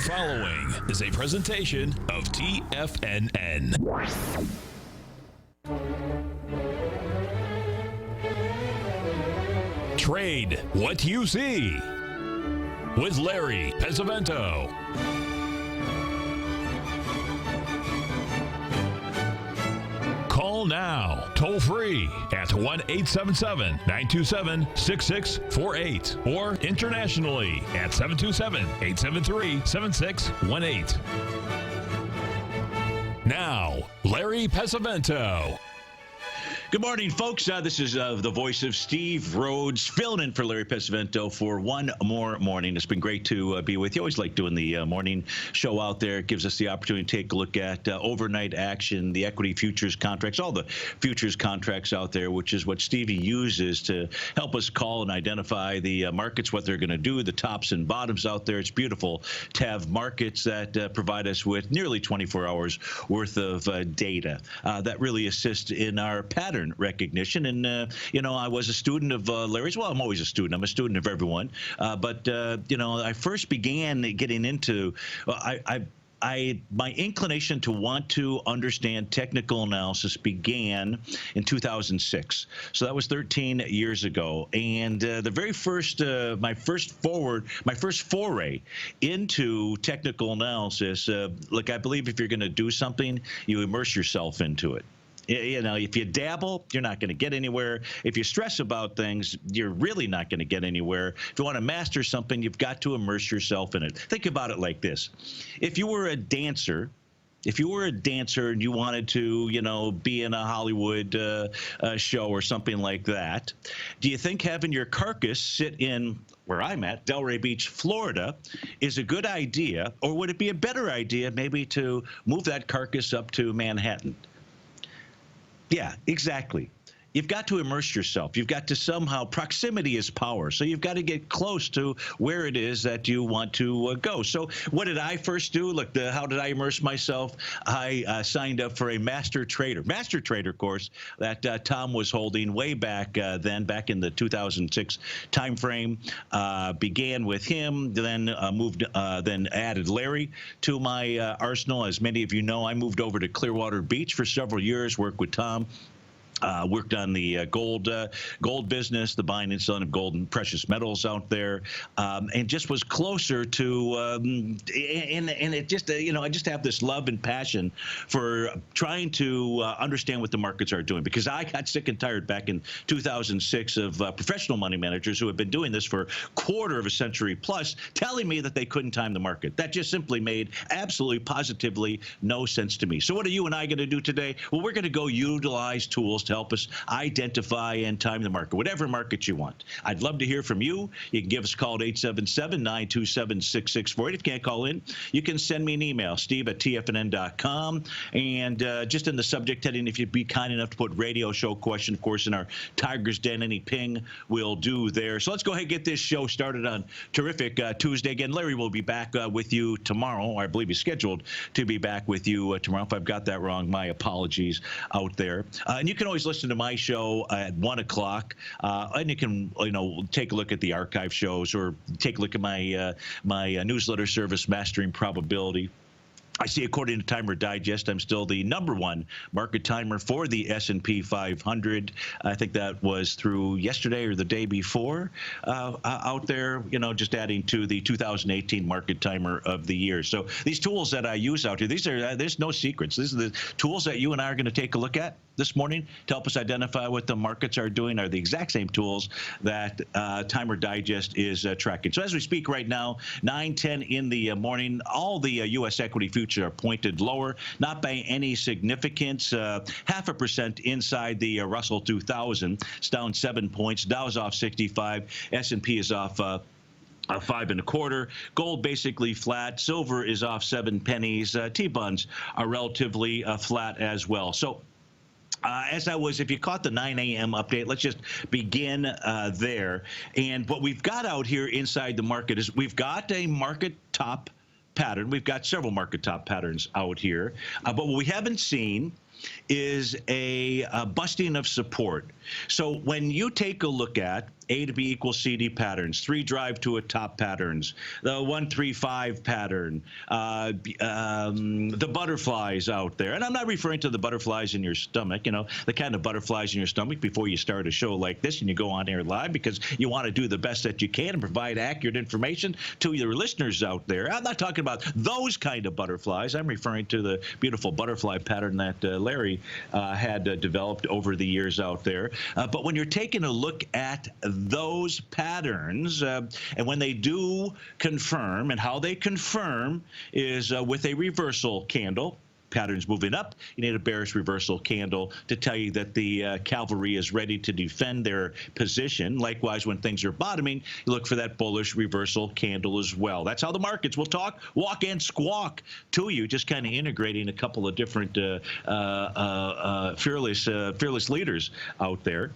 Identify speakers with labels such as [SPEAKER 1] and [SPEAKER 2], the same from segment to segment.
[SPEAKER 1] following is a presentation of TFNN. Trade what you see with Larry Pesavento. Call now, toll free at 1-877-927-6648 or internationally at 727-873-7618. Now, Larry Pesavento.
[SPEAKER 2] Good morning, folks. This is the voice of Steve Rhodes, filling in for Larry Pesavento for one more morning. It's been great to be with you. Always like doing the morning show out there. It gives us the opportunity to take a look at overnight action, the equity futures contracts, all the futures contracts out there, which is what Stevie uses to help us call and identify the markets, what they're going to do, the tops and bottoms out there. It's beautiful to have markets that provide us with nearly 24 hours worth of data that really assist in our pattern recognition. And I was a student of Larry's. Well, I'm always a student. I'm a student of everyone. But I first began getting into my inclination to want to understand technical analysis began in 2006. So that was 13 years ago. And the very first, my first foray into technical analysis, look, I believe if you're going to do something, you immerse yourself into it. If you dabble, you're not going to get anywhere. If you stress about things, you're really not going to get anywhere. If you want to master something, you've got to immerse yourself in it. Think about it like this. If you were a dancer and you wanted to, be in a Hollywood show or something like that, do you think having your carcass sit in where I'm at, Delray Beach, Florida, is a good idea? Or would it be a better idea maybe to move that carcass up to Manhattan? Yeah, exactly. You've got to immerse yourself. You've got to somehow, proximity is power. So you've got to get close to where it is that you want to go. So what did I first do? Look, how did I immerse myself? I signed up for a master trader course that Tom was holding way back then, back in the 2006 timeframe. Began with him, then then added Larry to my arsenal. As many of you know, I moved over to Clearwater Beach for several years, worked with Tom. Worked on the gold business, the buying and selling of gold and precious metals out there, and just was closer to, and it just, I just have this love and passion for trying to understand what the markets are doing, because I got sick and tired back in 2006 of professional money managers who have been doing this for a quarter of a century plus telling me that they couldn't time the market. That just simply made absolutely, positively no sense to me. So what are you and I going to do today? Well, we're going to go utilize tools to help us identify and time the market, whatever market you want. I'd love to hear from you. You can give us a call at 877-927-6648. If you can't call in, you can send me an email, steve@tfnn.com. And just in the subject heading, if you'd be kind enough to put radio show question, of course, in our Tiger's Den, any ping will do there. So let's go ahead and get this show started on terrific Tuesday. Again, Larry will be back with you tomorrow, or I believe he's scheduled to be back with you tomorrow. If I've got that wrong, my apologies out there. And you can always listen to my show at 1 o'clock, and you can take a look at the archive shows or take a look at my newsletter service, Mastering Probability. I see, according to Timer Digest, I'm still the #1 market timer for the S&P 500. I think that was through yesterday or the day before out there, just adding to the 2018 market timer of the year. So these tools that I use out here, there's no secrets. These are the tools that you and I are going to take a look at this morning to help us identify what the markets are doing, are the exact same tools that Timer Digest is tracking. So as we speak right now, 9:10 in the morning, all the U.S. equity futures are pointed lower, not by any significance. 0.5% inside the Russell 2000. It's down 7 points. Dow's off 65. S&P is off 5.25. Gold basically flat. Silver is off 7 pennies. T-bonds are relatively flat as well. So if you caught the 9 a.m. update, let's just begin there. And what we've got out here inside the market is we've got a market top pattern. We've got several market top patterns out here. But what we haven't seen is a busting of support So when you take a look at A to B equals CD patterns, 3 drive to a top patterns, the 135 pattern, the butterflies out there. And I'm not referring to the butterflies in your stomach, you know, the kind of butterflies in your stomach before you start a show like this and you go on air live because you want to do the best that you can and provide accurate information to your listeners out there. I'm not talking about those kind of butterflies. I'm referring to the beautiful butterfly pattern that Larry had developed over the years out there. But when you're taking a look at those patterns, and when they do confirm, and how they confirm is with a reversal candle. Patterns moving up, you need a bearish reversal candle to tell you that the cavalry is ready to defend their position. Likewise, when things are bottoming, you look for that bullish reversal candle as well. That's how the markets will talk, walk, and squawk to you, just kind of integrating a couple of different fearless leaders out there.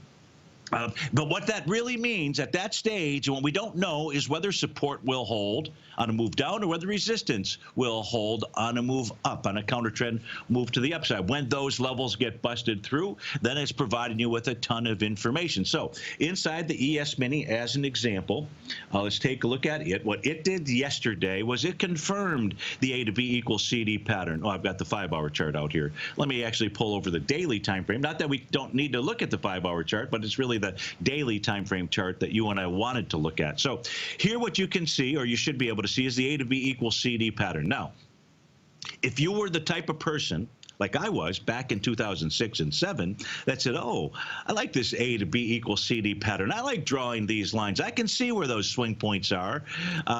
[SPEAKER 2] But what that really means at that stage, and what we don't know, is whether support will hold on a move down or whether resistance will hold on a move up, on a counter trend move to the upside. When those levels get busted through, then it's providing you with a ton of information. So inside the ES Mini, as an example, let's take a look at it. What it did yesterday was it confirmed the A to B equals CD pattern. Oh, I've got the 5-hour chart out here. Let me actually pull over the daily time frame. Not that we don't need to look at the 5-hour chart, but it's really the daily time frame chart that you and I wanted to look at. So here what you can see, or you should be able to see, is the A to B equals CD pattern. Now, if you were the type of person like I was back in 2006 and 7 that said, oh, I like this A to B equals CD pattern. I like drawing these lines. I can see where those swing points are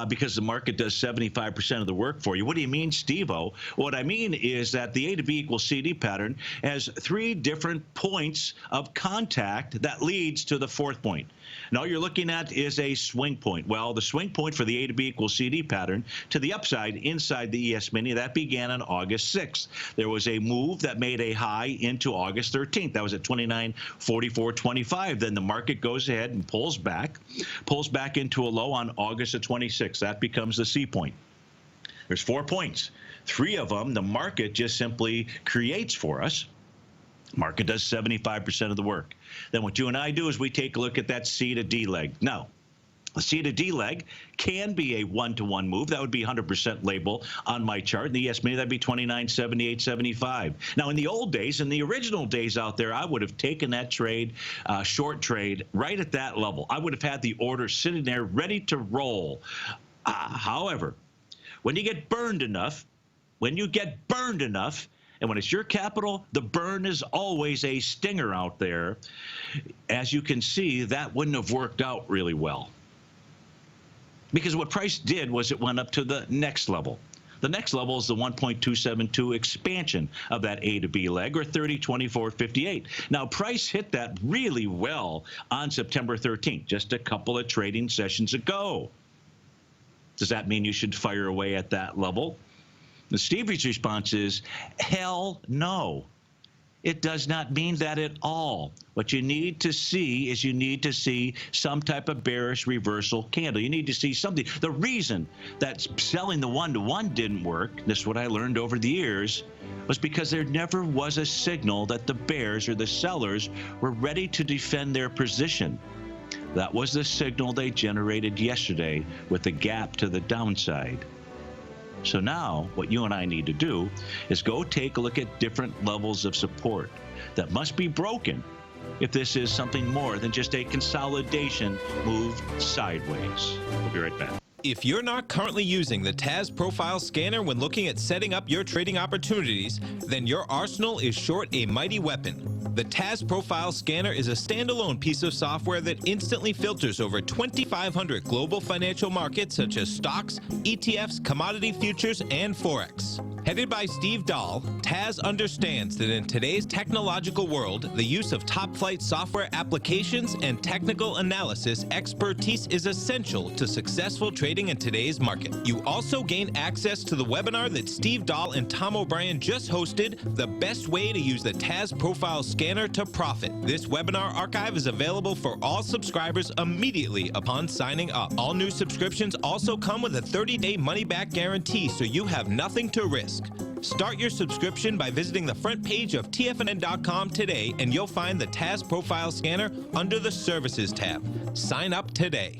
[SPEAKER 2] because the market does 75% of the work for you. What do you mean, Steve-O? What I mean is that the A to B equals CD pattern has 3 different points of contact that leads to the 4th point. And all you're looking at is a swing point. Well, the swing point for the A to B equals CD pattern to the upside inside the ES Mini, that began on August 6th. There was a move that made a high into August 13th. That was at 29.4425. Then the market goes ahead and pulls back into a low on August the 26th. That becomes the C point. There's 4 points. 3 of them the market just simply creates for us. Market does 75% of the work. Then what you and I do is we take a look at that C to D leg. Now, a C to D leg can be a 1-to-1 move. That would be 100% label on my chart. In the ES Mini, that'd be 29.7875. Now, in the old days, in the original days out there, I would have taken that trade, short trade, right at that level. I would have had the order sitting there ready to roll. However, when you get burned enough, and when it's your capital, the burn is always a stinger out there. As you can see, that wouldn't have worked out really well. Because what price did was it went up to the next level. The next level is the 1.272 expansion of that A to B leg, or 30.2458. Now, price hit that really well on September 13th, just a couple of trading sessions ago. Does that mean you should fire away at that level? Stevie's response is, hell no. It does not mean that at all. What you need to see is some type of bearish reversal candle. You need to see something. The reason that selling the 1-to-1 didn't work, this is what I learned over the years, was because there never was a signal that the bears or the sellers were ready to defend their position. That was the signal they generated yesterday with the gap to the downside. So now what you and I need to do is go take a look at different levels of support that must be broken if this is something more than just a consolidation move sideways. We'll be right back.
[SPEAKER 3] If you're not currently using the TAS Profile Scanner when looking at setting up your trading opportunities, then your arsenal is short a mighty weapon. The TAS Profile Scanner is a standalone piece of software that instantly filters over 2,500 global financial markets such as stocks, ETFs, commodity futures, and Forex. Headed by Steve Dahl, TAS understands that in today's technological world, the use of top-flight software applications and technical analysis expertise is essential to successful trading in today's market. You also gain access to the webinar that Steve Dahl and Tom O'Brien just hosted, The Best Way to Use the TAS Profile Scanner to Profit. This webinar archive is available for all subscribers immediately upon signing up. All new subscriptions also come with a 30-day money-back guarantee, so you have nothing to risk. Start your subscription by visiting the front page of TFNN.com today, and you'll find the TAS Profile Scanner under the Services tab. Sign up today.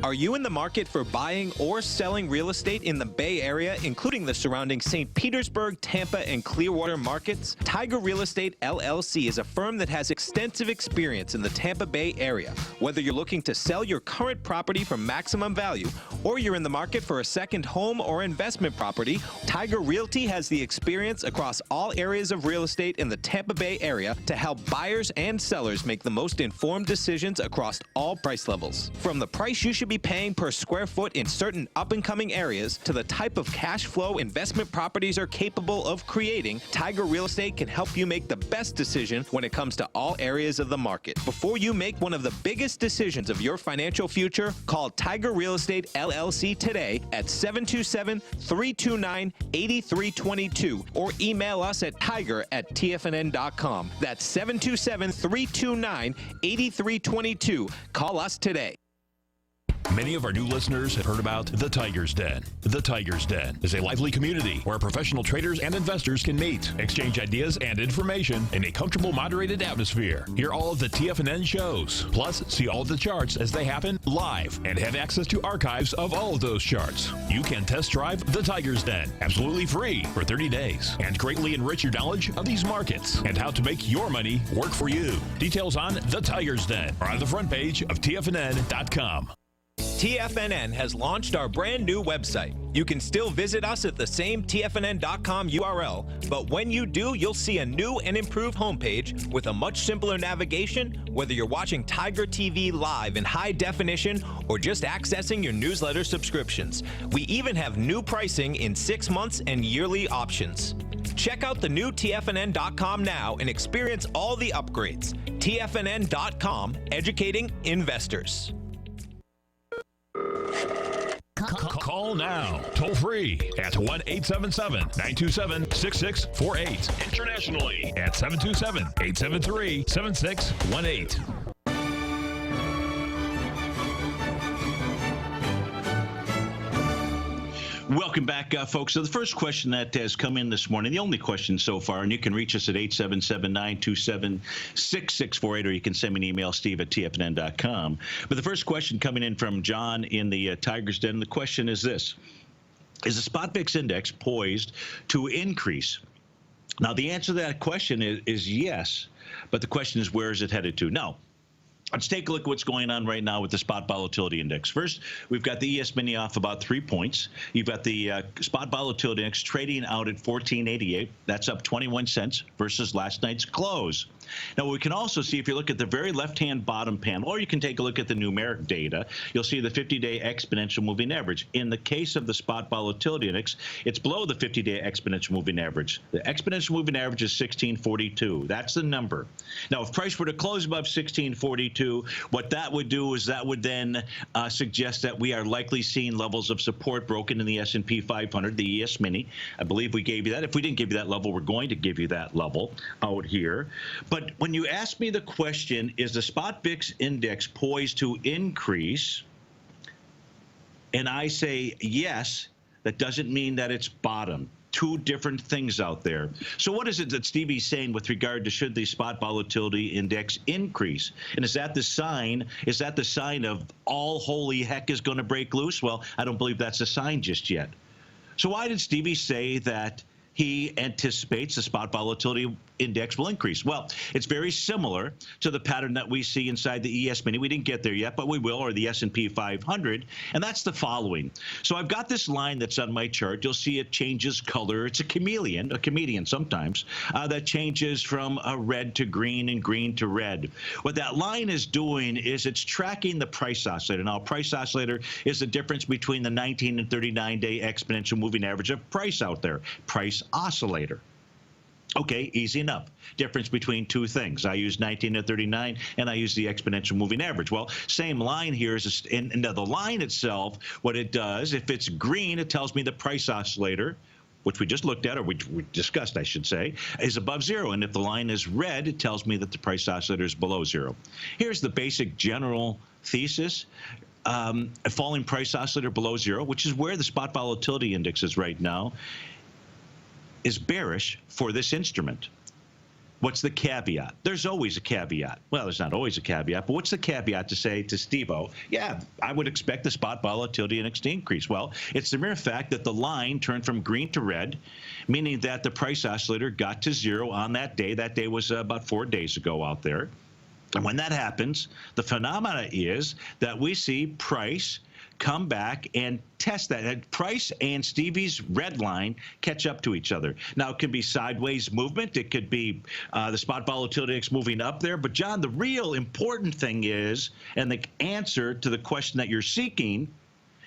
[SPEAKER 3] Are you in the market for buying or selling real estate in the Bay Area, including the surrounding St. Petersburg, Tampa, and Clearwater markets? Tiger Real Estate LLC is a firm that has extensive experience in the Tampa Bay area. Whether you're looking to sell your current property for maximum value, or you're in the market for a second home or investment property, Tiger Realty has the experience across all areas of real estate in the Tampa Bay area to help buyers and sellers make the most informed decisions across all price levels. From the price you should be paying per square foot in certain up-and-coming areas to the type of cash flow investment properties are capable of creating, Tiger Real Estate can help you make the best decision when it comes to all areas of the market. Before you make one of the biggest decisions of your financial future, call Tiger Real Estate LLC today at 727-329-8322 or email us at tiger@tfnn.com. That's 727-329-8322. Call us today.
[SPEAKER 1] Many of our new listeners have heard about the Tiger's Den. The Tiger's Den is a lively community where professional traders and investors can meet, exchange ideas and information in a comfortable, moderated atmosphere. Hear all of the TFNN shows, plus see all of the charts as they happen live and have access to archives of all of those charts. You can test drive the Tiger's Den absolutely free for 30 days and greatly enrich your knowledge of these markets and how to make your money work for you. Details on the Tiger's Den are on the front page of TFNN.com.
[SPEAKER 3] TFNN has launched our brand new website. You can still visit us at the same TFNN.com URL, but when you do, you'll see a new and improved homepage with a much simpler navigation, whether you're watching Tiger TV live in high definition or just accessing your newsletter subscriptions. We even have new pricing in 6 months and yearly options. Check out the new TFNN.com now and experience all the upgrades. TFNN.com, educating investors.
[SPEAKER 1] Call now, toll free at 1-877-927-6648. Internationally at 727-873-7618.
[SPEAKER 2] Welcome back, folks. So the first question that has come in this morning, the only question so far, and you can reach us at 877-927-6648, or you can send me an email, steve@tfnn.com. But the first question coming in from John in the Tiger's Den, the question is this: is the spot VIX index poised to increase? Now, the answer to that question is yes, but the question is, where is it headed to? Now, let's take a look at what's going on right now with the spot volatility index. First, we've got the ES mini off about 3 points. You've got the spot volatility index trading out at 1488. That's up 21 cents versus last night's close. Now, we can also see, if you look at the very left-hand bottom panel, or you can take a look at the numeric data, you'll see the 50-day exponential moving average. In the case of the spot volatility index, it's below the 50-day exponential moving average. The exponential moving average is 1642. That's the number. Now, if price were to close above 1642, what that would do is that would then suggest that we are likely seeing levels of support broken in the S&P 500, the ES mini. I believe we gave you that. If we didn't give you that level, we're going to give you that level out here. But when you ask me the question, is the spot VIX index poised to increase? And I say yes, that doesn't mean that it's bottom. Two different things out there. So what is it that Stevie's saying with regard to should the spot volatility index increase? And is that the sign? Is that the sign of all holy heck is going to break loose? Well, I don't believe that's a sign just yet. So why did Stevie say that he anticipates the spot volatility index will increase? Well, it's very similar to the pattern that we see inside the ES mini. We didn't get there yet, but we will, or the S&P 500, and that's the following. So I've got this line that's on my chart. You'll see it changes color. It's a comedian sometimes, that changes from red to green and green to red. What that line is doing is it's tracking the price oscillator. Now, price oscillator is the difference between the 19 and 39-day exponential moving average of price out there. Price oscillator. Okay, easy enough. Difference between two things. I use 19 to 39, and I use the exponential moving average. Well, same line here is, and the line itself, what it does, if it's green, it tells me the price oscillator, which we just looked at, or we discussed, I should say, is above zero. And if the line is red, it tells me that the price oscillator is below zero. Here's the basic general thesis. a falling price oscillator below zero, which is where the spot volatility index is right now, is bearish for this instrument. What's the caveat? There's always a caveat. Well, there's not always a caveat, but what's the caveat to say to Steve-O? Yeah, I would expect the spot volatility index to increase. Well, it's the mere fact that the line turned from green to red, meaning that the price oscillator got to zero on that day. That day was about 4 days ago out there. And when that happens, the phenomena is that we see price come back and test that. Price and Stevie's red line catch up to each other. Now, it could be sideways movement. It could be the spot volatility index moving up there. But, John, the real important thing is, and the answer to the question that you're seeking,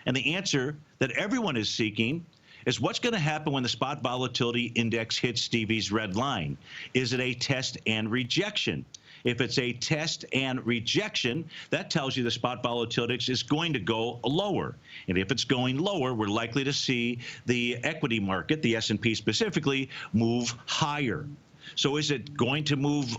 [SPEAKER 2] and the answer that everyone is seeking, is what's going to happen when the spot volatility index hits Stevie's red line? Is it a test and rejection? If it's a test and rejection, that tells you the spot volatility index is going to go lower. And if it's going lower, we're likely to see the equity market, the S&P specifically, move higher. So is it going to move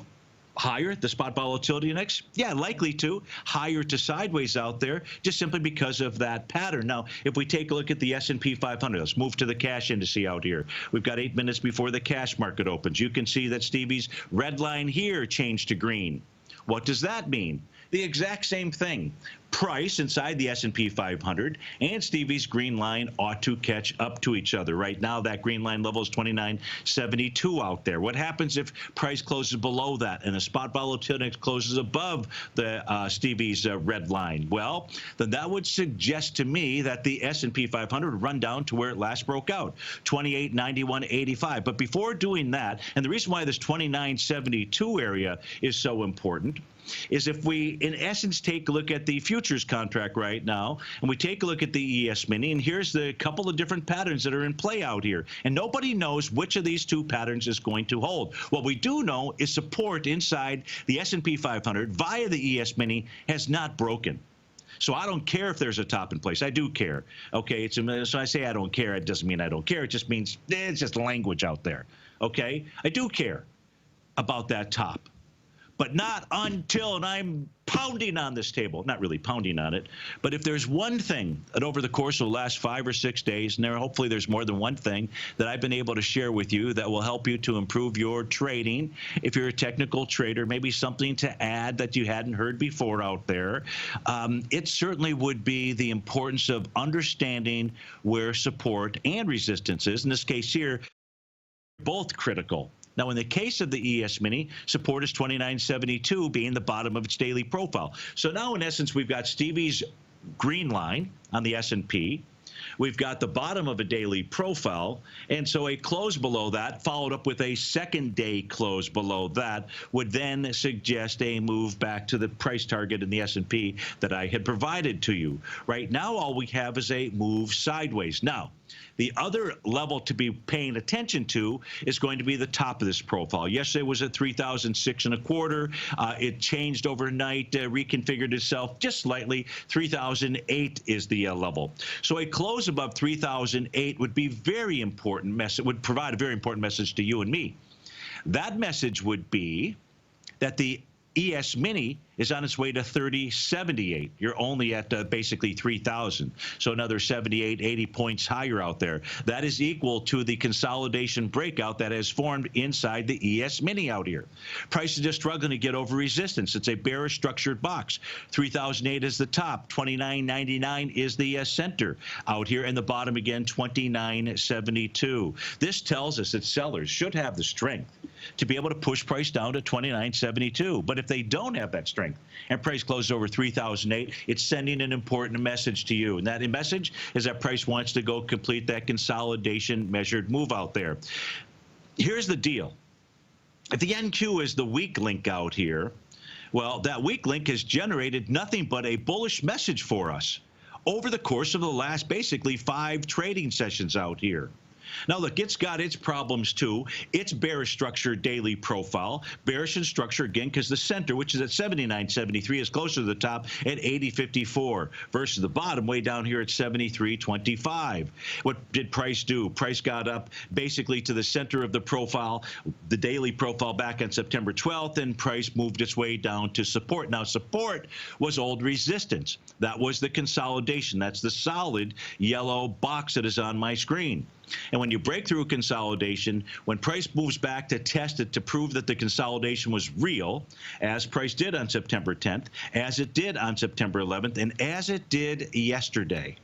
[SPEAKER 2] higher, the spot volatility index? Yeah, likely to. Higher to sideways out there, just simply because of that pattern. Now, if we take a look at the S&P 500, let's move to the cash indice out here. We've got 8 minutes before the cash market opens. You can see that Stevie's red line here changed to green. What does that mean? The exact same thing. Price inside the S&P 500 and Stevie's green line ought to catch up to each other. Right now, that green line level is 29.72 out there. What happens if price closes below that and the spot volatility index closes above the Stevie's red line? Well, then that would suggest to me that the S&P 500 would run down to where it last broke out, 28.91.85. But before doing that, and the reason why this 29.72 area is so important is if we, in essence, take a look at the futures contract right now, and we take a look at the ES Mini, and here's the couple of different patterns that are in play out here. And nobody knows which of these two patterns is going to hold. What we do know is support inside the S&P 500 via the ES Mini has not broken. So I don't care if there's a top in place. I do care. Okay, so I say I don't care. It doesn't mean I don't care. It just means it's just language out there. Okay, I do care about that top. But not until, and I'm pounding on this table, not really pounding on it, but if there's one thing that over the course of the last 5 or 6 days, and hopefully there's more than one thing that I've been able to share with you that will help you to improve your trading, if you're a technical trader, maybe something to add that you hadn't heard before out there, it certainly would be the importance of understanding where support and resistance is. In this case here, both critical. Now, in the case of the ES Mini, support is 29.72 being the bottom of its daily profile. So now, in essence, we've got Stevie's green line on the S&P. We've got the bottom of a daily profile, and so a close below that, followed up with a second day close below that, would then suggest a move back to the price target in the S&P that I had provided to you. Right now, all we have is a move sideways. Now, the other level to be paying attention to is going to be the top of this profile. Yesterday was at 3,006.25. It changed overnight, reconfigured itself just slightly. 3,008 is the level. So a close above 3,008 would be very important message. Would provide a very important message to you and me. That message would be that the ES Mini is on its way to 3078. You're only at basically 3,000. So another 78, 80 points higher out there. That is equal to the consolidation breakout that has formed inside the ES Mini out here. Price is just struggling to get over resistance. It's a bearish structured box. 3008 is the top. 29.99 is the center out here. And the bottom again, 29.72. This tells us that sellers should have the strength to be able to push price down to 29.72. But if they don't have that strength and price closes over 3,008, it's sending an important message to you. And that message is that price wants to go complete that consolidation measured move out there. Here's the deal. If the NQ is the weak link out here, well, that weak link has generated nothing but a bullish message for us over the course of the last basically 5 trading sessions out here. Now, look, it's got its problems, too. Its bearish structure daily profile. Bearish in structure, again, because the center, which is at 79.73, is closer to the top at 80.54 versus the bottom way down here at 73.25. What did price do? Price got up basically to the center of the profile, the daily profile back on September 12th, and price moved its way down to support. Now, support was old resistance. That was the consolidation. That's the solid yellow box that is on my screen. And when you break through consolidation, when price moves back to test it to prove that the consolidation was real, as price did on September 10th, as it did on September 11th, and as it did yesterday.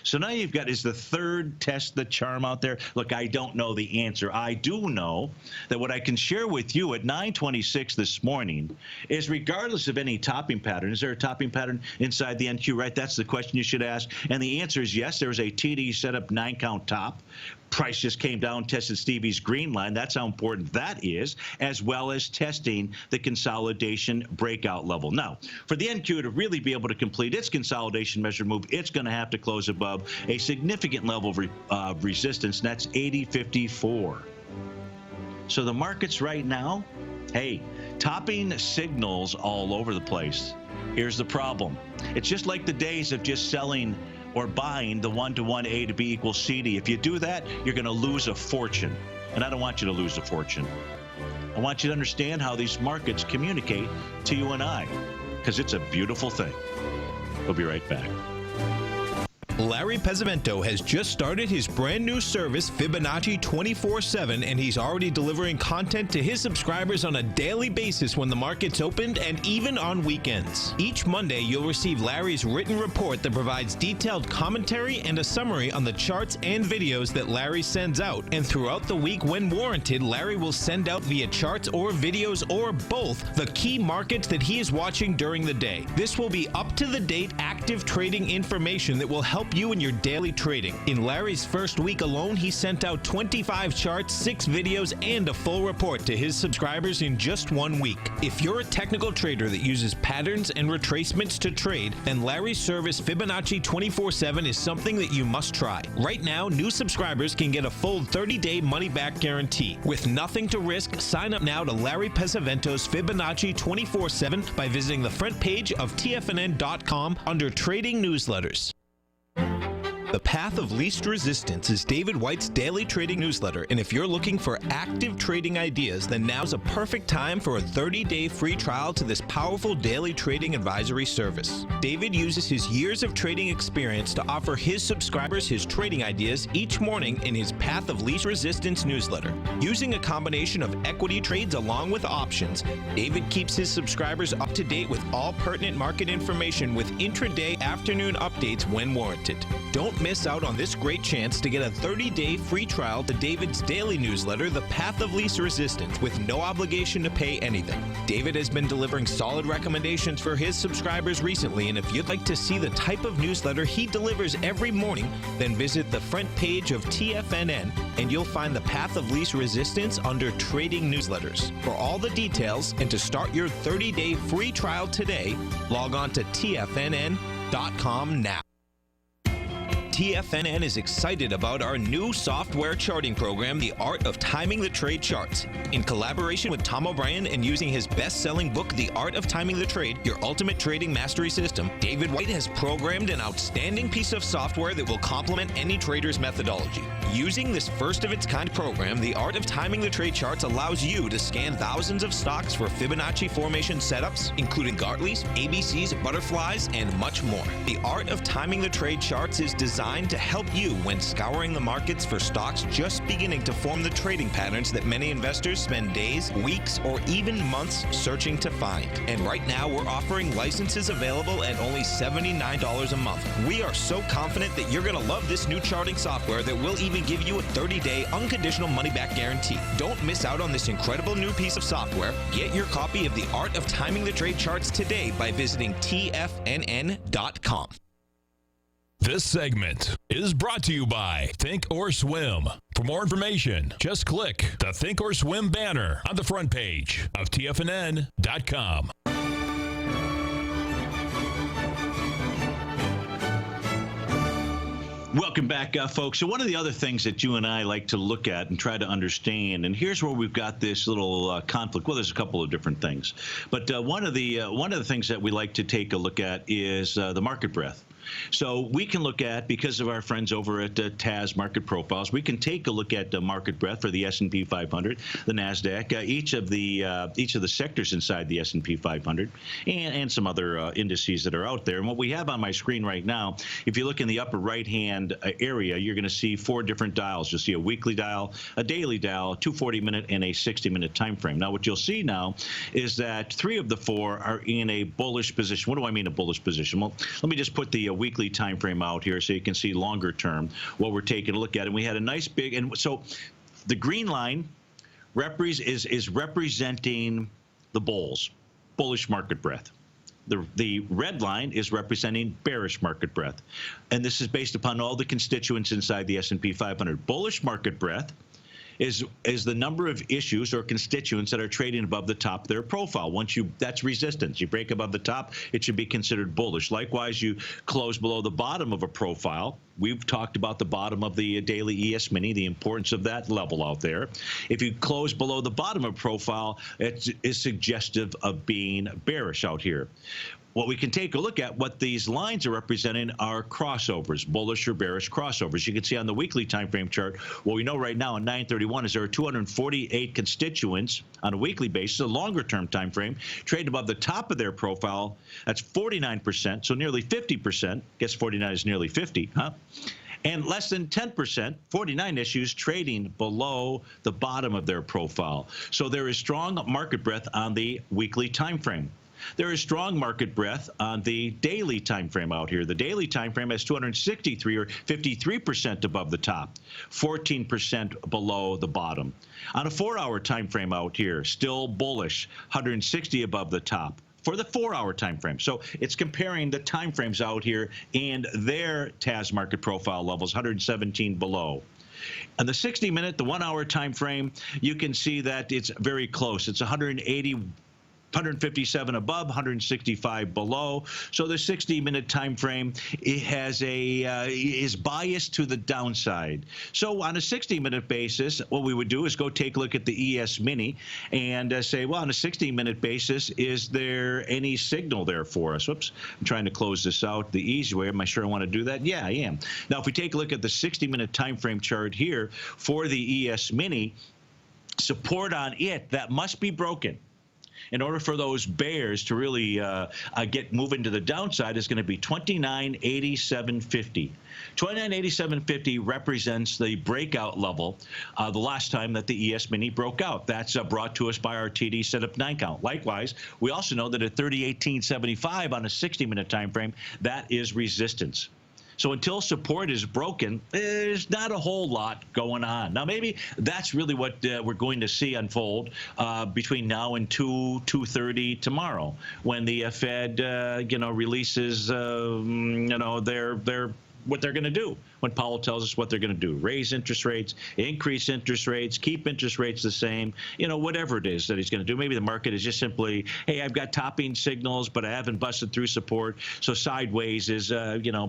[SPEAKER 2] So now you've got, is the third test the charm out there? Look, I don't know the answer. I do know that what I can share with you at 9:26 this morning is, regardless of any topping pattern, is there a topping pattern inside the NQ, right? That's the question you should ask. And the answer is yes, there's a TD setup 9-count top. Price just came down, tested Stevie's green line. That's how important that is, as well as testing the consolidation breakout level. Now, for the NQ to really be able to complete its consolidation measured move, it's going to have to close above a significant level of resistance, and that's 80.54. So the markets right now, hey, topping signals all over the place. Here's the problem. It's just like the days of just selling or buying the 1-to-1 A to B equals CD. If you do that, you're going to lose a fortune. And I don't want you to lose a fortune. I want you to understand how these markets communicate to you and I, because it's a beautiful thing. We'll be right back.
[SPEAKER 3] Larry Pesavento has just started his brand new service, Fibonacci 24/7, and he's already delivering content to his subscribers on a daily basis when the market's opened and even on weekends. Each Monday, you'll receive Larry's written report that provides detailed commentary and a summary on the charts and videos that Larry sends out. And throughout the week, when warranted, Larry will send out via charts or videos or both the key markets that he is watching during the day. This will be up-to-the-date active trading information that will help you in your daily trading. In Larry's first week alone, he sent out 25 charts, 6 videos, and a full report to his subscribers in just 1 week. If you're a technical trader that uses patterns and retracements to trade, then Larry's service Fibonacci 24/7 is something that you must try. Right now, new subscribers can get a full 30-day money-back guarantee. With nothing to risk, sign up now to Larry Pesavento's Fibonacci 24/7 by visiting the front page of TFNN.com under Trading Newsletters. The Path of Least Resistance is David White's daily trading newsletter, and if you're looking for active trading ideas, then now's a perfect time for a 30-day free trial to this powerful daily trading advisory service. David uses his years of trading experience to offer his subscribers his trading ideas each morning in his Path of Least Resistance newsletter. Using a combination of equity trades along with options, David keeps his subscribers up to date with all pertinent market information with intraday afternoon updates when warranted. Don't miss out on this great chance to get a 30-day free trial to David's daily newsletter, The Path of Least Resistance, with no obligation to pay anything. David has been delivering solid recommendations for his subscribers recently, and if you'd like to see the type of newsletter he delivers every morning, then visit the front page of TFNN, and you'll find The Path of Least Resistance under Trading Newsletters. For all the details and to start your 30-day free trial today, log on to TFNN.com now. TFNN is excited about our new software charting program, The Art of Timing the Trade Charts. In collaboration with Tom O'Brien and using his best-selling book, The Art of Timing the Trade, Your Ultimate Trading Mastery System, David White has programmed an outstanding piece of software that will complement any trader's methodology. Using this first-of-its-kind program, The Art of Timing the Trade Charts allows you to scan thousands of stocks for Fibonacci formation setups, including Gartleys, ABCs, butterflies, and much more. The Art of Timing the Trade Charts is designed to help you when scouring the markets for stocks just beginning to form the trading patterns that many investors spend days, weeks, or even months searching to find. And right now, we're offering licenses available at only $79 a month. We are so confident that you're going to love this new charting software that will even give you a 30-day unconditional money-back guarantee. Don't miss out on this incredible new piece of software. Get your copy of The Art of Timing the Trade Charts today by visiting TFNN.com.
[SPEAKER 1] This segment is brought to you by Think or Swim. For more information, just click the Think or Swim banner on the front page of TFNN.com.
[SPEAKER 2] Welcome back, folks. So one of the other things that you and I like to look at and try to understand, and here's where we've got this little conflict. Well, there's a couple of different things, but one of the things that we like to take a look at is the market breadth. So we can look at, because of our friends over at TAS Market Profiles, we can take a look at the market breadth for the S&P 500, the NASDAQ, each of the sectors inside the S&P 500, and some other indices that are out there. And what we have on my screen right now, if you look in the upper right-hand area, you're going to see 4 different dials. You'll see a weekly dial, a daily dial, a 240-minute, and a 60-minute time frame. Now, what you'll see now is that 3 of the 4 are in a bullish position. What do I mean a bullish position? Well, let me just put the weekly time frame out here so you can see longer term what we're taking a look at. And we had a nice big, and so the green line is representing the bullish market breadth. The red line is representing bearish market breadth. And this is based upon all the constituents inside the S&P 500. Bullish market breadth is the number of issues or constituents that are trading above the top of their profile. That's resistance. You break above the top, it should be considered bullish. Likewise, you close below the bottom of a profile. We've talked about the bottom of the daily ES Mini, the importance of that level out there. If you close below the bottom of a profile, it is suggestive of being bearish out here. What we can take a look at, what these lines are representing are crossovers, bullish or bearish crossovers. You can see on the weekly time frame chart, what we know right now in 931 is there are 248 constituents on a weekly basis, a longer term time frame, trading above the top of their profile. That's 49%, so nearly 50%. Guess 49 is nearly 50, huh? And less than 10%, 49 issues, trading below the bottom of their profile. So there is strong market breadth on the weekly time frame. There is strong market breadth on the daily time frame out here. The daily time frame has 263 or 53% above the top, 14% below the bottom. On a 4-hour time frame out here, still bullish, 160 above the top for the 4-hour time frame. So it's comparing the time frames out here and their TAS market profile levels, 117 below. On the 60-minute, the 1-hour time frame, you can see that it's very close. It's 157 above, 165 below. So the 60-minute time frame, it has is biased to the downside. So on a 60-minute basis, what we would do is go take a look at the ES Mini and say, well, on a 60-minute basis, is there any signal there for us? Whoops, I'm trying to close this out the easy way. Am I sure I want to do that? Yeah, I am. Now, if we take a look at the 60-minute time frame chart here for the ES Mini, support on it, that must be broken. In order for those bears to really get moving to the downside, is going to be 2987.50. 2987.50 represents the breakout level the last time that the ES Mini broke out. That's brought to us by our TD setup 9 count. Likewise, we also know that at 3018.75 on a 60-minute time frame, that is resistance. So until support is broken, there's not a whole lot going on. Now, maybe that's really what we're going to see unfold between now and 2:30 tomorrow, when the Fed, releases, their what they're going to do, when Powell tells us what they're going to do: raise interest rates, increase interest rates, keep interest rates the same, whatever it is that he's going to do. Maybe the market is just simply, hey, I've got topping signals, but I haven't busted through support. So sideways is,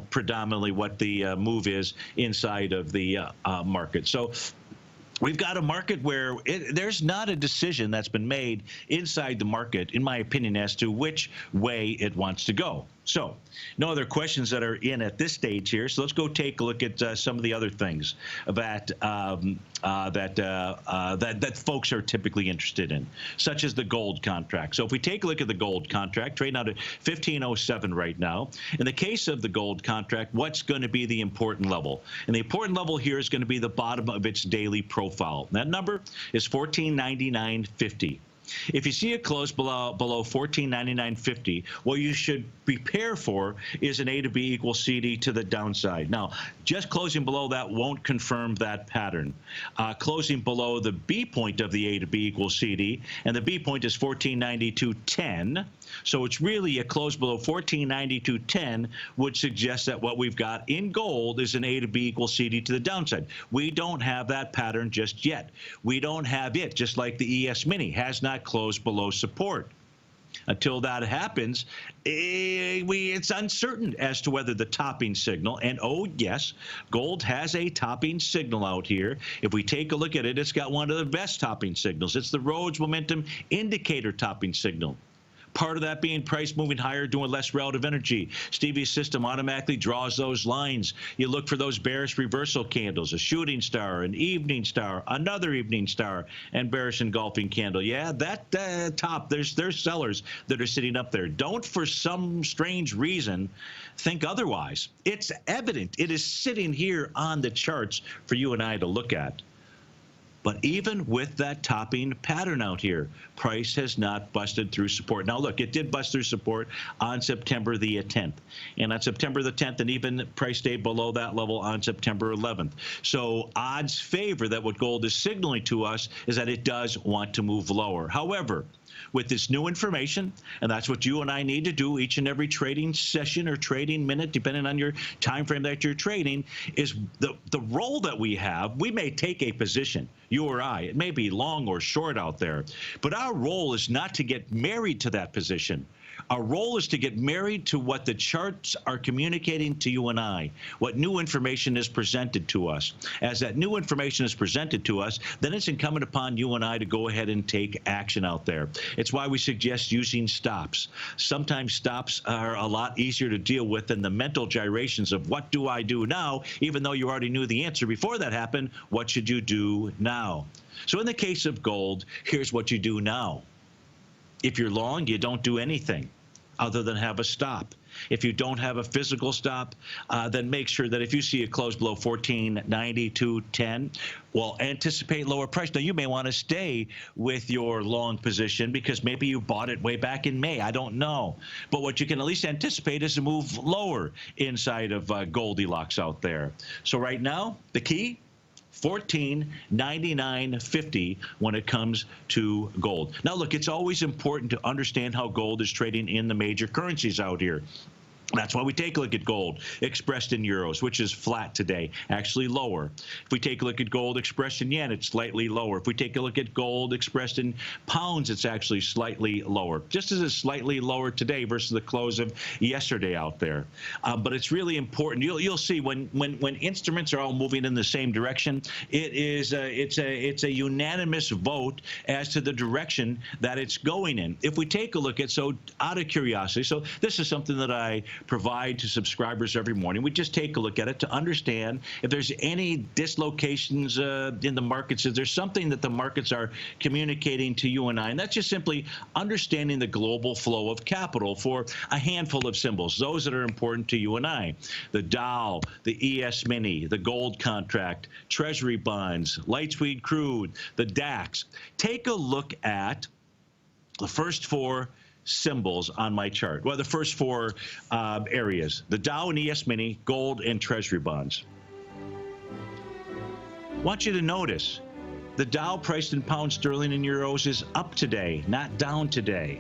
[SPEAKER 2] predominantly what the move is inside of the market. So we've got a market where there's not a decision that's been made inside the market, in my opinion, as to which way it wants to go. So no other questions that are in at this stage here. So let's go take a look at some of the other things that that folks are typically interested in, such as the gold contract. So if we take a look at the gold contract, trading out at 1507 right now. In the case of the gold contract, what's going to be the important level? And the important level here is going to be the bottom of its daily profile. That number is 1499.50. If you see it close below 1499.50, what you should prepare for is an A to B equals CD to the downside. Now, just closing below that won't confirm that pattern. Closing below the B point of the A to B equals CD, and the B point is 1492.10. So it's really a close below 1492.10 would suggest that what we've got in gold is an A to B equals CD to the downside. We don't have that pattern just yet. We don't have it, just like the ES Mini has not closed below support. Until that happens, it's uncertain as to whether the topping signal, and oh yes, gold has a topping signal out here. If we take a look at it, it's got one of the best topping signals. It's the Rhodes Momentum Indicator topping signal. Part of that being price moving higher, doing less relative energy. Stevie's system automatically draws those lines. You look for those bearish reversal candles, a shooting star, an evening star, another evening star, and bearish engulfing candle. Yeah, that top, there's sellers that are sitting up there. Don't, for some strange reason, think otherwise. It's evident. It is sitting here on the charts for you and I to look at. But even with that topping pattern out here, price has not busted through support. Now, look, it did bust through support on September the 10th. And on September the 10th, and even price stayed below that level on September 11th. So odds favor that what gold is signaling to us is that it does want to move lower. However, with this new information, and that's what you and I need to do each and every trading session or trading minute, depending on your time frame that you're trading, is the role that we have. We may take a position, you or I. It may be long or short out there, but our role is not to get married to that position. Our role is to get married to what the charts are communicating to you and I, what new information is presented to us. As that new information is presented to us, then it's incumbent upon you and I to go ahead and take action out there. It's why we suggest using stops. Sometimes stops are a lot easier to deal with than the mental gyrations of what do I do now, even though you already knew the answer before that happened. What should you do now? So in the case of gold, here's what you do now. If you're long, you don't do anything other than have a stop. If you don't have a physical stop, then make sure that if you see a close below 14.92.10, well, anticipate lower price. Now, you may want to stay with your long position because maybe you bought it way back in May. I don't know. But what you can at least anticipate is a move lower inside of Goldilocks out there. So right now, the key, 14.99.50 when it comes to gold. Now, look, it's always important to understand how gold is trading in the major currencies out here. That's why we take a look at gold expressed in euros, which is flat today, actually lower. If we take a look at gold expressed in yen, it's slightly lower. If we take a look at gold expressed in pounds, it's actually slightly lower. Just as it's slightly lower today versus the close of yesterday out there. But it's really important. You'll see when instruments are all moving in the same direction, it's a unanimous vote as to the direction that it's going in. If we take a look at, so out of curiosity, so this is something that I provide to subscribers every morning. We just take a look at it to understand if there's any dislocations in the markets. Is there something that the markets are communicating to you and I? And that's just simply understanding the global flow of capital for a handful of symbols, those that are important to you and I. The Dow, the ES Mini, the gold contract, treasury bonds, light sweet crude, the DAX. Take a look at the first four symbols on my chart. Well, the first four areas, the Dow and ES Mini, gold, and treasury bonds. I want you to notice the Dow priced in pounds sterling and euros is up today, not down today.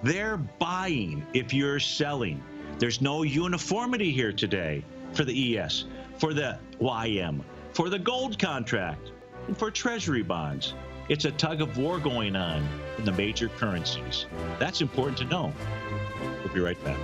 [SPEAKER 2] They're buying if you're selling. There's no uniformity here today for the ES, for the YM, for the gold contract, and for treasury bonds. It's a tug of war going on in the major currencies. That's important to know. We'll be right back.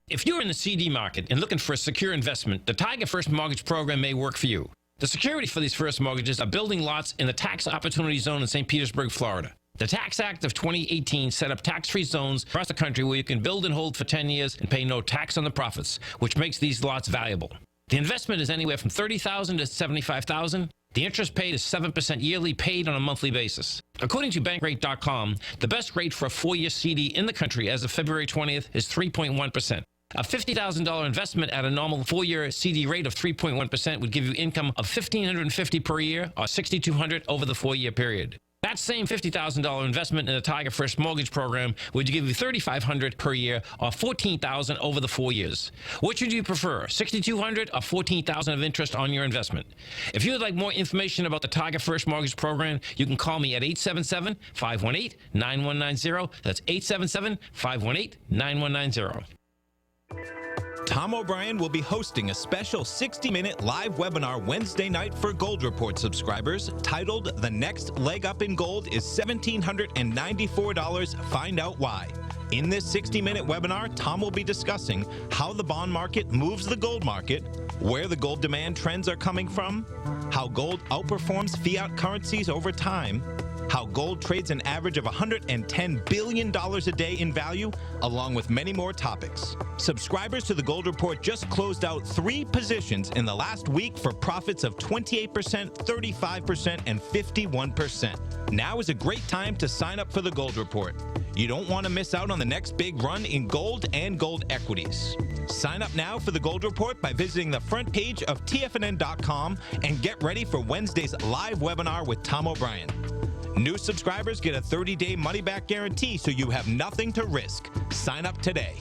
[SPEAKER 4] If you're in the CD market and looking for a secure investment, the Tiger First Mortgage Program may work for you. The security for these first mortgages are building lots in the tax opportunity zone in St. Petersburg, Florida. The Tax Act of 2018 set up tax-free zones across the country where you can build and hold for 10 years and pay no tax on the profits, which makes these lots valuable. The investment is anywhere from $30,000 to $75,000. The interest paid is 7% yearly, paid on a monthly basis. According to Bankrate.com, the best rate for a 4-year CD in the country as of February 20th is 3.1%. A $50,000 investment at a normal 4-year CD rate of 3.1% would give you income of $1,550 per year or $6,200 over the 4-year period. That same $50,000 investment in the Tiger First Mortgage Program would give you $3,500 per year or $14,000 over the 4 years. Which would you prefer, $6,200 or $14,000 of interest on your investment? If you would like more information about the Tiger First Mortgage Program, you can call me at 877-518-9190. That's 877-518-9190.
[SPEAKER 3] Tom O'Brien will be hosting a special 60-minute live webinar Wednesday night for Gold Report subscribers titled The Next Leg Up in Gold is $1,794. Find out why. In this 60-minute webinar, Tom will be discussing how the bond market moves the gold market, where the gold demand trends are coming from, how gold outperforms fiat currencies over time, how gold trades an average of $110 billion a day in value, along with many more topics. Subscribers to the Gold Report just closed out 3 positions in the last week for profits of 28%, 35%, and 51%. Now is a great time to sign up for the Gold Report. You don't want to miss out on the next big run in gold and gold equities. Sign up now for the Gold Report by visiting the front page of TFNN.com and get ready for Wednesday's live webinar with Tom O'Brien. New subscribers get a 30-day money-back guarantee, so you have nothing to risk. Sign up today.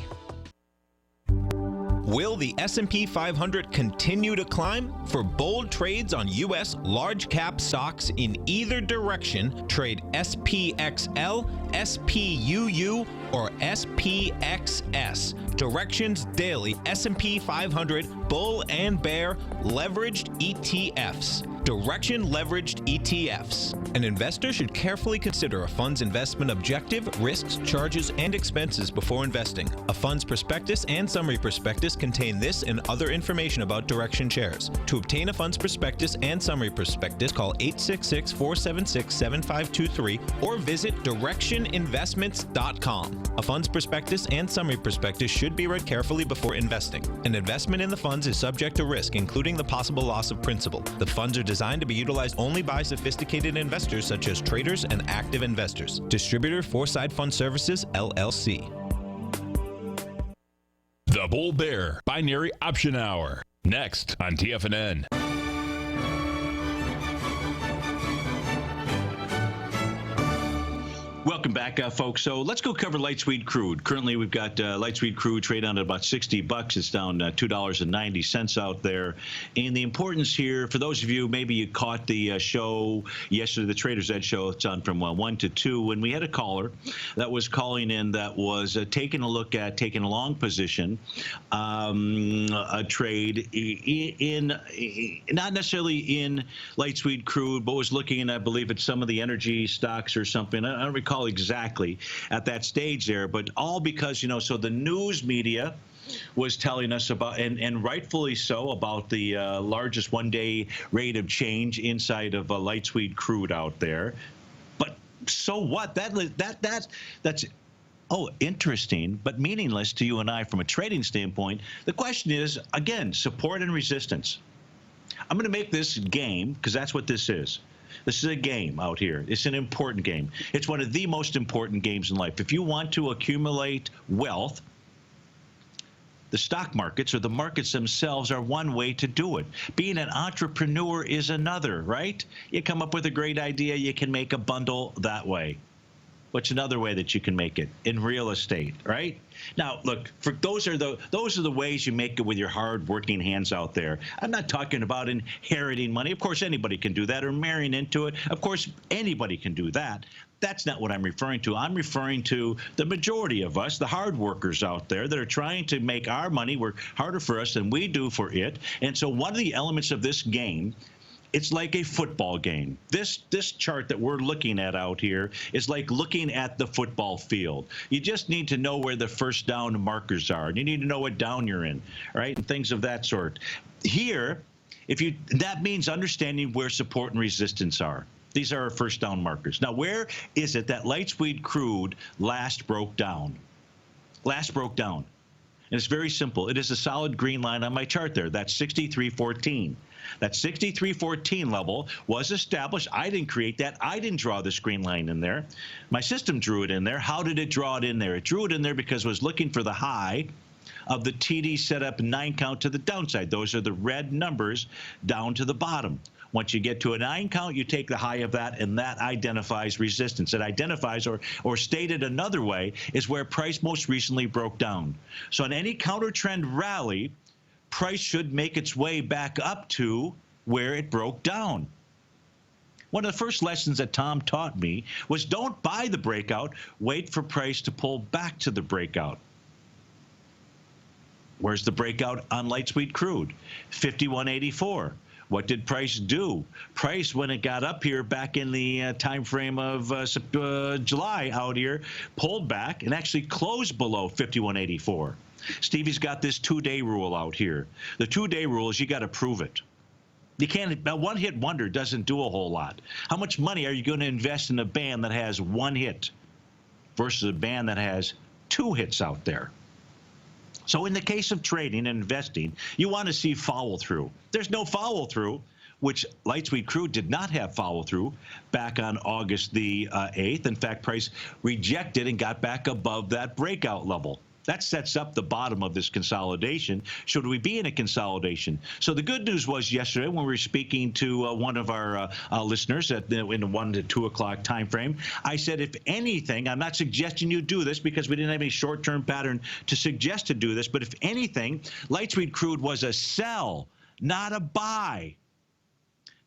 [SPEAKER 3] Will the S&P 500 continue to climb? For bold trades on U.S. large-cap stocks in either direction, trade SPXL, SPUU, or SPXS. Directions Daily S&P 500 Bull and Bear Leveraged ETFs. Direction Leveraged ETFs. An investor should carefully consider a fund's investment objective, risks, charges, and expenses before investing. A fund's prospectus and summary prospectus contain this and other information about Direction shares. To obtain a fund's prospectus and summary prospectus, call 866-476-7523 or visit directioninvestments.com. A fund's prospectus and summary prospectus should be read carefully before investing. An investment in the funds is subject to risk, including the possible loss of principal. The funds are designed to be utilized only by sophisticated investors such as traders and active investors. Distributor Foreside Fund Services, LLC.
[SPEAKER 1] The Bull Bear Binary Option Hour. Next on TFNN.
[SPEAKER 2] Welcome back, folks. So let's go cover light sweet crude. Currently, we've got light sweet crude trade on at about $60. It's down $2.90 out there. And the importance here, for those of you, maybe you caught the show yesterday, the Trader's Edge show. It's on from 1 to 2. When we had a caller that was calling in that was taking a look at taking a long position, a trade in not necessarily in light sweet crude, but was looking, I believe, at some of the energy stocks or something. I don't recall exactly at that stage there, but all because, so the news media was telling us about, and rightfully so, about the largest one-day rate of change inside of light sweet crude out there. But so what? That's interesting, but meaningless to you and I from a trading standpoint. The question is, again, support and resistance. I'm going to make this game because that's what this is. This is a game out here. It's an important game. It's one of the most important games in life. If you want to accumulate wealth, the stock markets or the markets themselves are one way to do it. Being an entrepreneur is another, right? You come up with a great idea, you can make a bundle that way. What's another way that you can make it? In real estate, right? Now, look, those are the ways you make it with your hard-working hands out there. I'm not talking about inheriting money. Of course, anybody can do that, or marrying into it. Of course, anybody can do that. That's not what I'm referring to. I'm referring to the majority of us, the hard workers out there that are trying to make our money work harder for us than we do for it. And so one of the elements of this game, it's like a football game. This chart that we're looking at out here is like looking at the football field. You just need to know where the first down markers are. You need to know what down you're in, right? And things of that sort. Here, that means understanding where support and resistance are. These are our first down markers. Now, where is it that light sweet crude last broke down? Last broke down. And it's very simple. It is a solid green line on my chart there. That's 63.14. That 63.14 level was established. I didn't create that. I didn't draw this green line in there. My system drew it in there. How did it draw it in there? It drew it in there because it was looking for the high of the TD setup 9 count to the downside. Those are the red numbers down to the bottom. Once you get to a 9 count, you take the high of that, and that identifies resistance. It identifies, or stated another way, is where price most recently broke down. So on any counter trend rally, price should make its way back up to where it broke down. One of the first lessons that Tom taught me was don't buy the breakout, wait for price to pull back to the breakout. Where's the breakout on light sweet crude? 51.84. What did price do? Price, when it got up here back in the time frame of July out here, pulled back and actually closed below 51.84. Stevie's got this two-day rule out here. The two-day rule is you got to prove it. You can't. A one-hit wonder doesn't do a whole lot. How much money are you going to invest in a band that has one hit versus a band that has two hits out there? So in the case of trading and investing, you want to see follow-through. There's no follow-through, which light sweet crude did not have follow-through back on August the 8th. In fact, price rejected and got back above that breakout level. That sets up the bottom of this consolidation. Should we be in a consolidation? So the good news was yesterday when we were speaking to one of our listeners in the 1 to 2 o'clock time frame, I said, if anything, I'm not suggesting you do this because we didn't have any short-term pattern to suggest to do this, but if anything, light sweet crude was a sell, not a buy.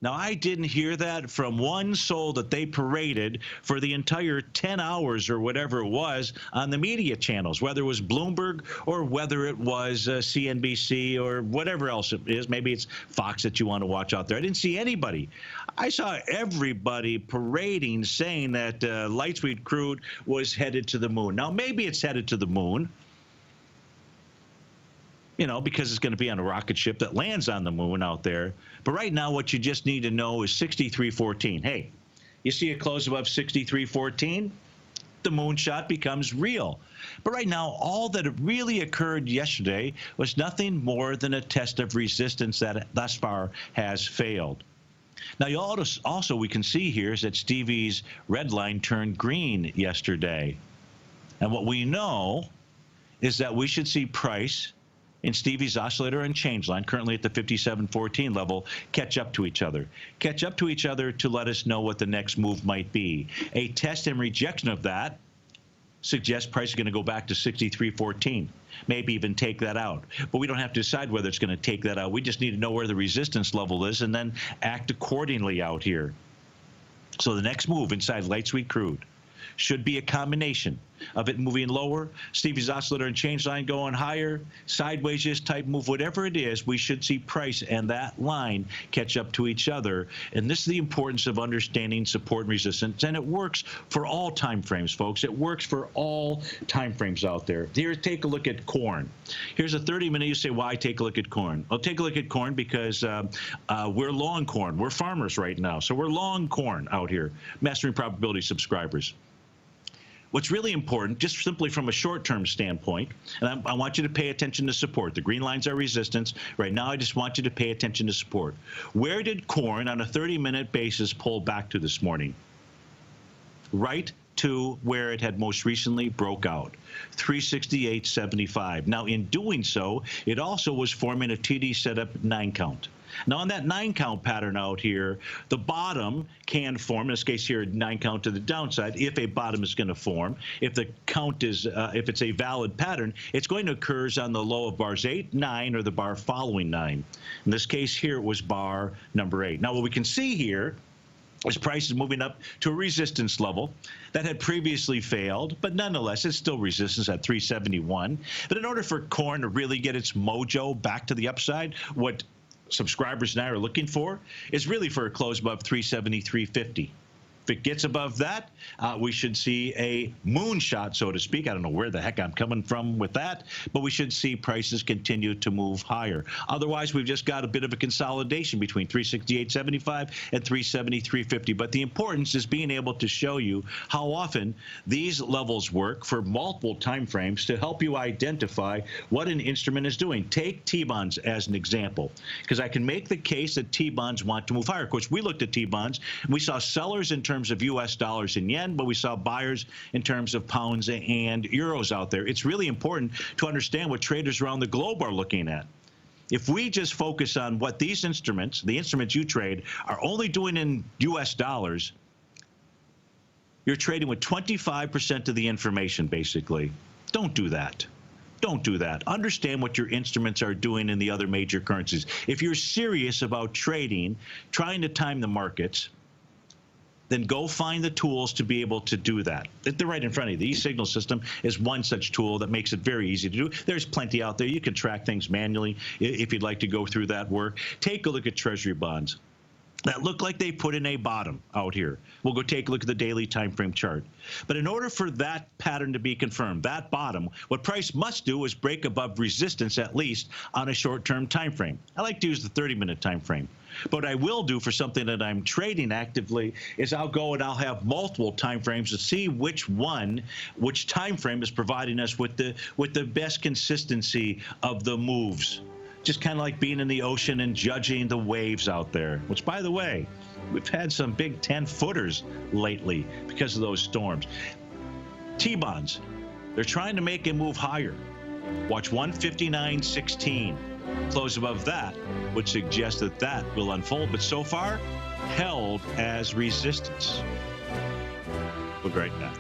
[SPEAKER 2] Now, I didn't hear that from one soul that they paraded for the entire 10 hours or whatever it was on the media channels, whether it was Bloomberg or whether it was CNBC or whatever else it is. Maybe it's Fox that you want to watch out there. I didn't see anybody. I saw everybody parading saying that light sweet crude was headed to the moon. Now, maybe it's headed to the moon, you know, because it's going to be on a rocket ship that lands on the moon out there. But right now, what you just need to know is 63.14. Hey, you see a close above 63.14? The moonshot becomes real. But right now, all that really occurred yesterday was nothing more than a test of resistance that thus far has failed. Now, you also we can see here is that Stevie's red line turned green yesterday. And what we know is that we should see price in Stevie's oscillator and change line, currently at the 57.14 level, catch up to each other. Catch up to each other to let us know what the next move might be. A test and rejection of that suggests price is going to go back to 63.14, maybe even take that out. But we don't have to decide whether it's going to take that out. We just need to know where the resistance level is and then act accordingly out here. So the next move inside light sweet crude should be a combination of it moving lower, Stevie's oscillator and change line going higher, sideways type move, whatever it is, we should see price and that line catch up to each other. And this is the importance of understanding support and resistance. And it works for all time frames, folks. It works for all time frames out there. Here, take a look at corn. Here's a 30-minute. You say, why take a look at corn? Well, take a look at corn because we're long corn. We're farmers right now. So we're long corn out here, Mastering Probability subscribers. What's really important, just simply from a short-term standpoint, and I want you to pay attention to support. The green lines are resistance. Right now, I just want you to pay attention to support. Where did corn on a 30-minute basis pull back to this morning? Right to where it had most recently broke out, 368.75. Now, in doing so, it also was forming a TD setup 9 count. Now, on that 9 count pattern out here, the bottom can form, in this case here, 9 count to the downside, if a bottom is going to form. If the count is, if it's a valid pattern, it's going to occur on the low of bars 8, 9, or the bar following 9. In this case here, it was bar number 8. Now, what we can see here is price is moving up to a resistance level that had previously failed, but nonetheless, it's still resistance at 371. But in order for corn to really get its mojo back to the upside, what subscribers and I are looking for is really for a close above 373.50. If it gets above that, we should see a moonshot, so to speak. I don't know where the heck I'm coming from with that, but we should see prices continue to move higher. Otherwise, we've just got a bit of a consolidation between 368.75 and 373.50. But the importance is being able to show you how often these levels work for multiple time frames to help you identify what an instrument is doing. Take T-bonds as an example, because I can make the case that T-bonds want to move higher. Of course, we looked at T-bonds, and we saw sellers in terms of U.S. dollars and yen, but we saw buyers in terms of pounds and euros out there. It's really important to understand what traders around the globe are looking at. If we just focus on what these instruments, the instruments you trade, are only doing in U.S. dollars, you're trading with 25% of the information, basically. Don't do that. Don't do that. Understand what your instruments are doing in the other major currencies. If you're serious about trading, trying to time the markets, then go find the tools to be able to do that. They're right in front of you. The e-signal system is one such tool that makes it very easy to do. There's plenty out there. You can track things manually if you'd like to go through that work. Take a look at Treasury bonds that look like they put in a bottom out here. We'll go take a look at the daily time frame chart. But in order for that pattern to be confirmed, that bottom, what price must do is break above resistance at least on a short-term time frame. I like to use the 30-minute time frame. But what I will do for something that I'm trading actively is I'll go and I'll have multiple time frames to see which time frame is providing us with the best consistency of the moves. Just kind of like being in the ocean and judging the waves out there, which, by the way, we've had some big 10-footers lately because of those storms. T-bonds, they're trying to make a move higher. Watch 159.16. Close above that would suggest that that will unfold, but so far, held as resistance. We'll be right back.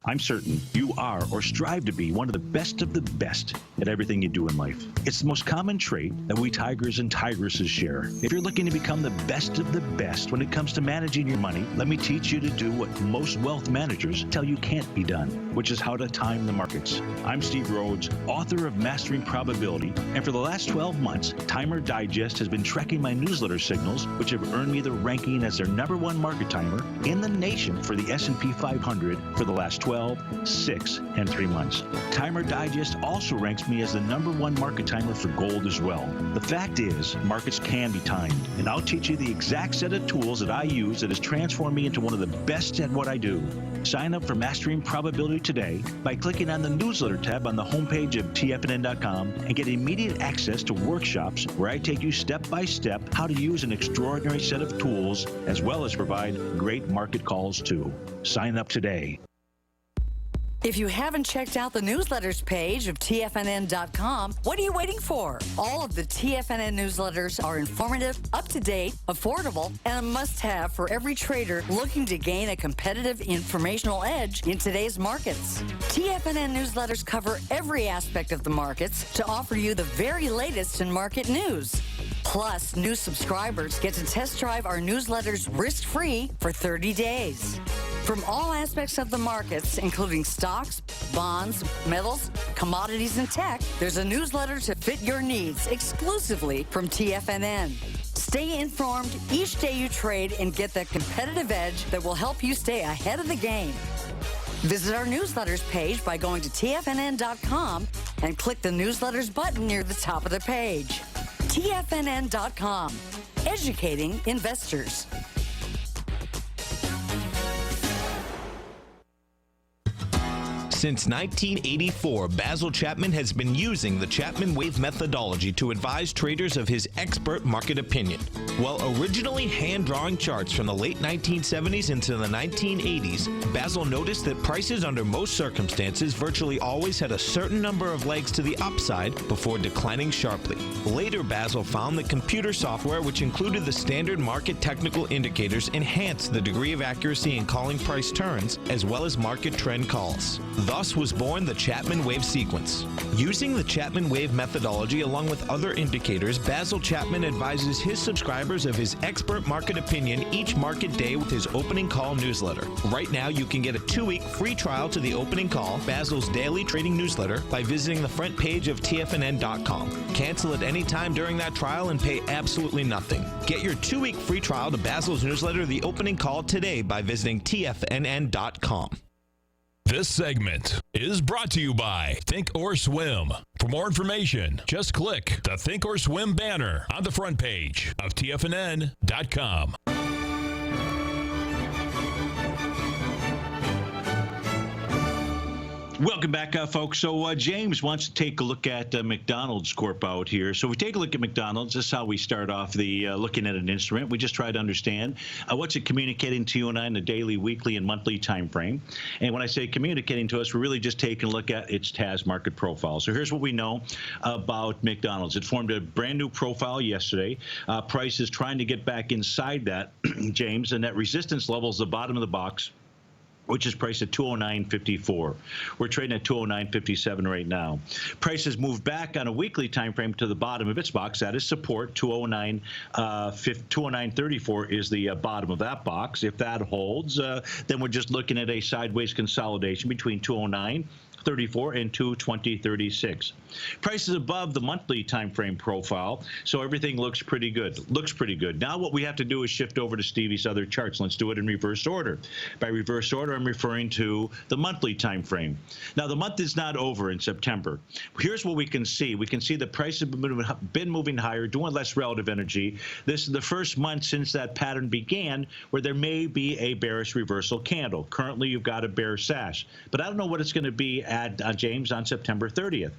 [SPEAKER 2] I'm certain you are or strive to be one of the best at everything you do in life. It's the most common trait that we tigers and tigresses share. If you're looking to become the best of the best when it comes to managing your money, let me teach you to do what most wealth managers tell you can't be done, which is how to time the markets. I'm Steve Rhodes, author of Mastering Probability, and for the last 12 months, Timer Digest has been tracking my newsletter signals, which have earned me the ranking as their #1 market timer in the nation for the S&P 500 for the last 12, 6, and 3 months. Timer Digest also ranks me as the #1 market timer for gold as well. The fact is, markets can be timed, and I'll teach you the exact set of tools that I use that has transformed me into one of the best at what I do. Sign up for Mastering Probability today by clicking on the newsletter tab on the homepage of TFNN.com and get immediate access to workshops where I take you step by step how to use an extraordinary set of tools as well as provide great market calls too. Sign up today.
[SPEAKER 5] If you haven't checked out the newsletters page of TFNN.com, what are you waiting for? All of the TFNN newsletters are informative, up-to-date, affordable, and a must-have for every trader looking to gain a competitive informational edge in today's markets. TFNN newsletters cover every aspect of the markets to offer you the very latest in market news. Plus, new subscribers get to test drive our newsletters risk-free for 30 days. From all aspects of the markets, including stocks, bonds, metals, commodities, and tech, there's a newsletter to fit your needs exclusively from TFNN. Stay informed each day you trade and get that competitive edge that will help you stay ahead of the game. Visit our newsletters page by going to TFNN.com and click the newsletters button near the top of the page. TFNN.com, educating investors.
[SPEAKER 3] Since 1984, Basil Chapman has been using the Chapman Wave methodology to advise traders of his expert market opinion. While originally hand-drawing charts from the late 1970s into the 1980s, Basil noticed that prices under most circumstances virtually always had a certain number of legs to the upside before declining sharply. Later, Basil found that computer software, which included the standard market technical indicators, enhanced the degree of accuracy in calling price turns, as well as market trend calls. Thus was born the Chapman Wave sequence. Using the Chapman Wave methodology along with other indicators, Basil Chapman advises his subscribers of his expert market opinion each market day with his opening call newsletter. Right now, you can get a 2-week free trial to the opening call, Basil's daily trading newsletter, by visiting the front page of TFNN.com. Cancel at any time during that trial and pay absolutely nothing. Get your 2-week free trial to Basil's newsletter, The Opening Call, today by visiting TFNN.com.
[SPEAKER 1] This segment is brought to you by Think or Swim. For more information, just click the Think or Swim banner on the front page of TFNN.com.
[SPEAKER 2] Welcome back, folks. So James wants to take a look at McDonald's Corp out here. So we take a look at McDonald's. This is how we start off the looking at an instrument. We just try to understand what's it communicating to you and I in the daily, weekly, and monthly time frame. And when I say communicating to us, we're really just taking a look at its TAS market profile. So here's what we know about McDonald's. It formed a brand new profile yesterday. Price is trying to get back inside that, James, and that resistance level is the bottom of the box. which is priced at 209.54. We're trading at 209.57 right now. Price has moved back on a weekly time frame to the bottom of its box. That is support. 209.34 is the bottom of that box. If that holds, then we're just looking at a sideways consolidation between 209.34 and 220.36. Price is above the monthly time frame profile, so everything looks pretty good. Now what we have to do is shift over to Stevie's other charts. Let's do it in reverse order. By reverse order, I'm referring to the monthly time frame. Now the month is not over in September. Here's what we can see. We can see the price has been moving higher, doing less relative energy. This is the first month since that pattern began where there may be a bearish reversal candle. Currently, you've got a bear sash, but I don't know what it's going to be at James on September 30th.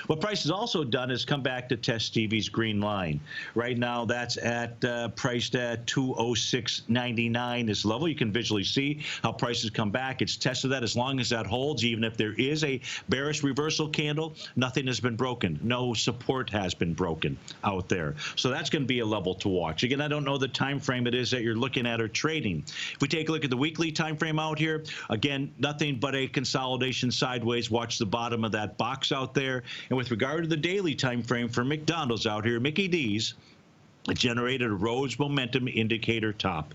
[SPEAKER 2] What price has also done is come back to test Stevie's green line. Right now, that's at priced at 206.99. This level, you can visually see how prices come back. It's tested that. As long as that holds, even if there is a bearish reversal candle, nothing has been broken. No support has been broken out there. So that's going to be a level to watch. Again, I don't know the time frame it is that you're looking at or trading. If we take a look at the weekly time frame out here, again, nothing but a consolidation sideways. Watch the bottom of that box out there. And with regard to the daily time frame for McDonald's out here, Mickey D's, it generated a Rose momentum indicator top.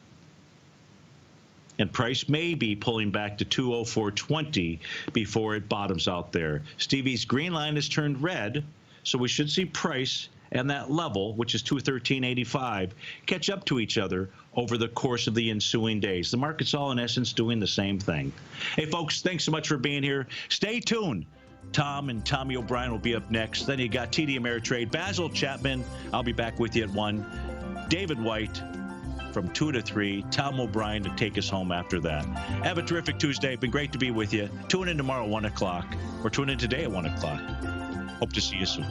[SPEAKER 2] And price may be pulling back to 204.20 before it bottoms out there. Stevie's green line has turned red, so we should see price and that level, which is 213.85, catch up to each other over the course of the ensuing days. The market's all, in essence, doing the same thing. Hey, folks, thanks so much for being here. Stay tuned. Tom and Tommy O'Brien will be up next. Then you got TD Ameritrade, Basil Chapman. I'll be back with you at 1. David White from 2 to 3. Tom O'Brien to take us home after that. Have a terrific Tuesday. Been great to be with you. Tune in tomorrow at 1 o'clock, or tune in today at 1 o'clock. Hope to see you soon.